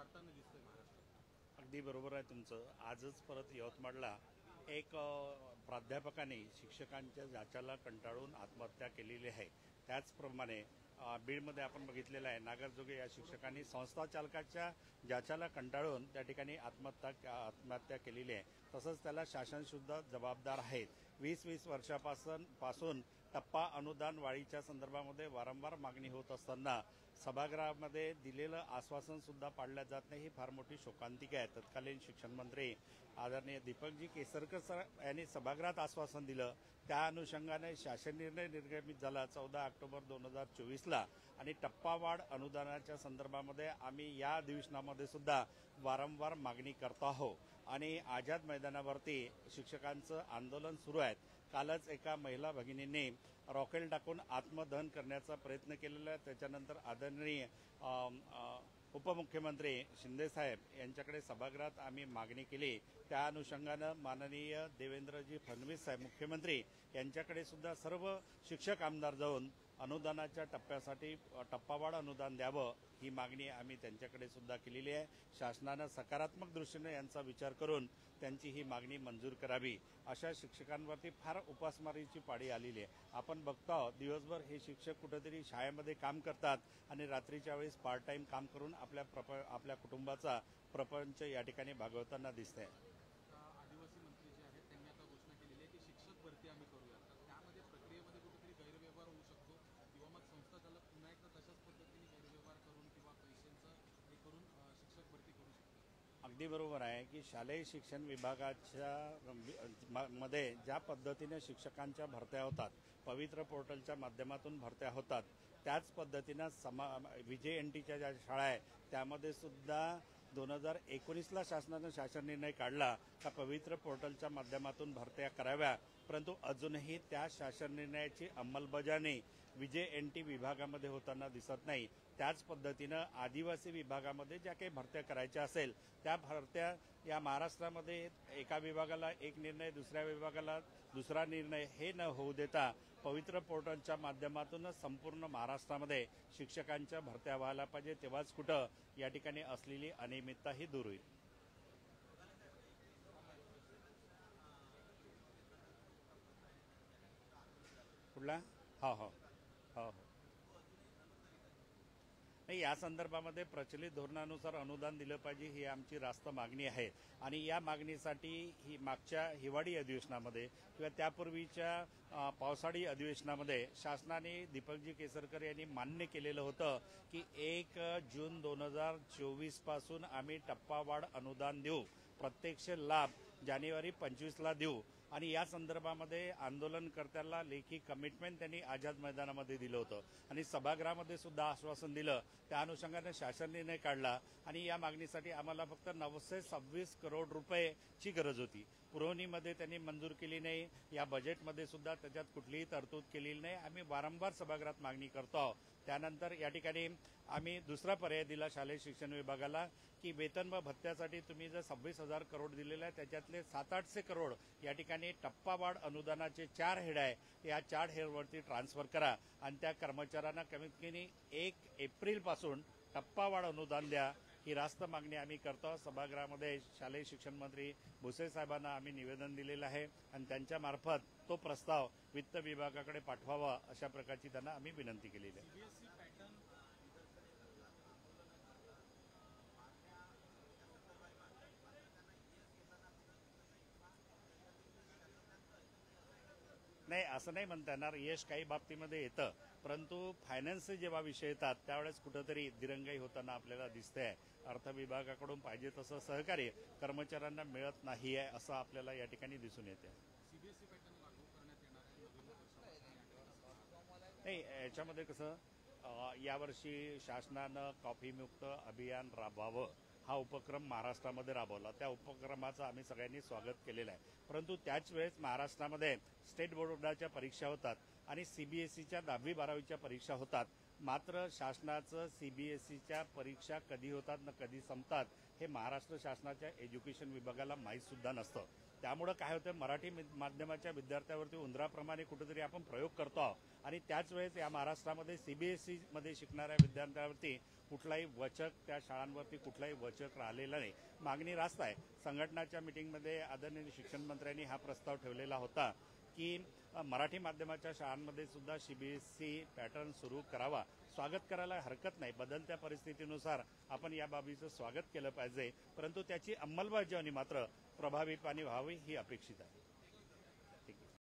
वाढताना दिसतोय महाराष्ट्रात? अगदी बरोबर आहे तुमचं. आजच परत यवतमाळला एक प्राध्यापकाने शिक्षकांच्या जाचाला कंटाळून आत्महत्या केलेली आहे. त्याचप्रमाणे बीडमध्ये आपण बघितलेलं आहे, नागरजोगे या शिक्षकांनी संस्था चालकाच्या जाचाला कंटाळून त्या ठिकाणी आत्महत्या केलेली आहे. तसंच त्याला शासनसुद्धा जबाबदार आहेत. 20-20 वर्षापासून टप्पा अनुदान वाढीच्या संदर्भामध्ये वारंवार मागणी होत असताना सभागृहामध्ये दिलेलं आश्वासन सुद्धा पाळलं जात नाही, ही फार मोठी शोकांतिका आहे. तत्कालीन शिक्षण मंत्री आदरणीय दीपकजी केसरकर सर यांनी सभागृहात आश्वासन दिलं. त्या अनुषंगाने शासन निर्णय निर्गमित झाला 14 ऑक्टोबर 2024ला आणि टप्पावाढ अनुदानाच्या संदर्भामध्ये आम्ही या अधिवेशनामध्ये सुद्धा वारंवार मागणी करतो आहोत आणि आझाद मैदानावरती शिक्षकांचं आंदोलन सुरू आहे. कालच एका महिला भगिनींनी रॉकेल टाकून आत्मदहन करण्याचा प्रयत्न केलेला आहे. त्याच्यानंतर आदरणीय उपमुख्यमंत्री शिंदेसाहेब यांच्याकडे सभागृहात आम्ही मागणी केली. त्या अनुषंगानं माननीय देवेंद्रजी फडणवीस साहेब मुख्यमंत्री यांच्याकडे सुद्धा सर्व शिक्षक आमदार जाऊन अनुदानाच्या टप्प्यासाठी टप्पावाढ अनुदान द्यावं ही मागणी आम्ही त्यांच्याकडे सुद्धा केलेली आहे. शासनानं सकारात्मक दृष्टीने यांचा विचार करून त्यांची ही मागणी मंजूर करावी. अशा शिक्षकांवरती फार उपासमारीची पाळी आलेली आहे. आपण बघतो दिवसभर हे शिक्षक कुठेतरी शाळेमध्ये काम करतात आणि रात्रीच्या वेळेस पार्ट टाइम काम करून आपल्या कुटुंबाचा प्रपंच या ठिकाणी भागवताना दिसतंय. आदिवासी मंत्री जे आहेत त्यांनी आता घोषणा केलेली आहे की शिक्षक भरती आम्ही करूया. तर त्यामध्ये प्रक्रियेमध्ये कुठेतरी गैरव्यवहार होऊ शकतो किंवा मग संस्था चालक पुन्हा एकदा तशाच पद्धतीने गैरव्यवहार करून किंवा पैशांचं हे करून शिक्षक भरती करू शकतो. अगदी बरोबर आहे की शालेय शिक्षण विभागाच्या मध्ये ज्या पद्धतीने शिक्षकांच्या भरत्या होतात, पवित्र पोर्टलच्या माध्यमातून भरत्या होतात, त्याच पद्धतीनं विजय एनटीच्या ज्या शाळा आहे त्यामध्ये सुद्धा 2019ला शासनानं शासन निर्णय काढला का पवित्र पोर्टलच्या माध्यमातून भरत्या कराव्या, परंतु अजूनही त्या शासन निर्णयाची अंमलबजावणी विजय एनटी विभागामध्ये होताना दिसत नाही. त्याच पद्धतीनं आदिवासी विभागामध्ये ज्या काही भरत्या करायच्या असेल त्या भरत्या या महाराष्ट्रामध्ये एका विभागाला एक निर्णय, दुसऱ्या विभागाला दुसरा निर्णय हे न होऊ देता पवित्र पोर्टलच्या माध्यमातूनच संपूर्ण महाराष्ट्रामध्ये शिक्षकांच्या भरत्या व्हायला पाहिजे. तेव्हाच कुठं या ठिकाणी असलेली अनियमितता ही दूर होईल. कुठला? हो हो हो हो नाही, या संदर्भामध्ये प्रचलित धोरणानुसार अनुदान दिलं पाहिजे ही आमची रास्त मागणी आहे आणि या मागणीसाठी ही मागच्या हिवाळी अधिवेशनामध्ये किंवा त्यापूर्वीच्या पावसाळी अधिवेशनामध्ये शासनाने दीपकजी केसरकर यांनी मान्य केलेलं होतं की 1 जून 2024 पासून आम्ही टप्पावाढ अनुदान देऊ, प्रत्यक्ष लाभ जानेवारी 25ला देऊ आणि या संदर्भामध्ये आंदोलनकर्त्यांना लेखी कमिटमेंट त्यांनी आझाद मैदानामध्ये दिलं होतं आणि सभागृहामध्ये सुद्धा आश्वासन दिलं. त्या अनुषंगाने शासन निर्णय काढला आणि या मागणीसाठी आम्हाला फक्त 926 करोड रुपयेची गरज होती. पुरवणीमध्ये त्यांनी मंजूर केली नाही. या बजेटमध्ये सुद्धा त्याच्यात कुठलीही तरतूद केलेली नाही. आम्ही वारंवार सभागृहात मागणी करतो. त्यानंतर या ठिकाणी आम्ही दुसरा पर्याय दिला शालेय शिक्षण विभागाला की वेतन व भत्त्यासाठी तुम्ही जर 26,000 करोड दिलेले आहे त्याच्यातले 700-800 करोड या ठिकाणी टप्पावाढ अनुदानाचे 4 हेड आहे, या 4 हेडवरती ट्रान्सफर करा आणि त्या कर्मचाऱ्यांना कमीत कमी 1 एप्रिलपासून टप्पावाढ अनुदान द्या. ही रास्त मागणी आम्ही करतो. सभागृहामध्ये शालेय शिक्षण मंत्री भुसे साहेबांना आम्ही निवेदन दिलेलं आहे आणि त्यांच्यामार्फत तो प्रस्ताव वित्त विभागाकडे पाठवावा अशा प्रकारची त्यांना आम्ही विनंती केलेली आहे. नाही, असं नाही म्हणता येणार. यश काही बाबतीमध्ये येतं, परंतु फायनान्सचे जेव्हा विषय येतात त्यावेळेस कुठंतरी दिरंगाई होताना आपल्याला दिसते आहे. अर्थ विभागाकडून पाहिजे तसं सहकार्य कर्मचाऱ्यांना मिळत नाही आहे असं आपल्याला या ठिकाणी दिसून येते. सीबीएसई पॅटर्न लागू करण्यात येणार आहे. नाही, याच्यामध्ये कसं यावर्षी शासनानं कॉफीमुक्त अभियान राबवावं हा उपक्रम महाराष्ट्रामध्ये राबवला. त्या उपक्रमाचं आम्ही सगळ्यांनी स्वागत केलेलं आहे. परंतु त्याच वेळेस महाराष्ट्रामध्ये स्टेट बोर्डाच्या परीक्षा होतात आणि सीबीएसईच्या 10वी-12वीच्या परीक्षा होतात. मात्र शासनाचं सीबीएसईच्या परीक्षा कधी होतात न कधी संपतात हे महाराष्ट्र शासनाच्या एज्युकेशन विभागाला माहीत सुद्धा नसतं. त्यामुळं काय होतं, मराठी माध्यमाच्या विद्यार्थ्यावरती उंदराप्रमाणे कुठेतरी आपण प्रयोग करतो आहोत आणि त्याच वेळेस या महाराष्ट्रामध्ये CBSE मध्ये शिकणाऱ्या विद्यार्थ्यांवरती कुठलाही वचक, त्या शाळांवरती कुठलाही वचक राहिलेला नाही. मागणी रास्त आहे. संघटनाच्या मिटिंगमध्ये आदरणीय शिक्षण मंत्र्यांनी हा प्रस्ताव ठेवलेला होता की मराठी माध्यमाच्या शाळांमध्ये सुद्धा CBSE पॅटर्न सुरू करावा. स्वागत करायला हरकत नाही. बदलत्या परिस्थितीनुसार आपण या बाबीचं स्वागत केलं पाहिजे, परंतु त्याची अंमलबजावणी मात्र प्रभावीपणे व्हावी ही अपेक्षित आहे.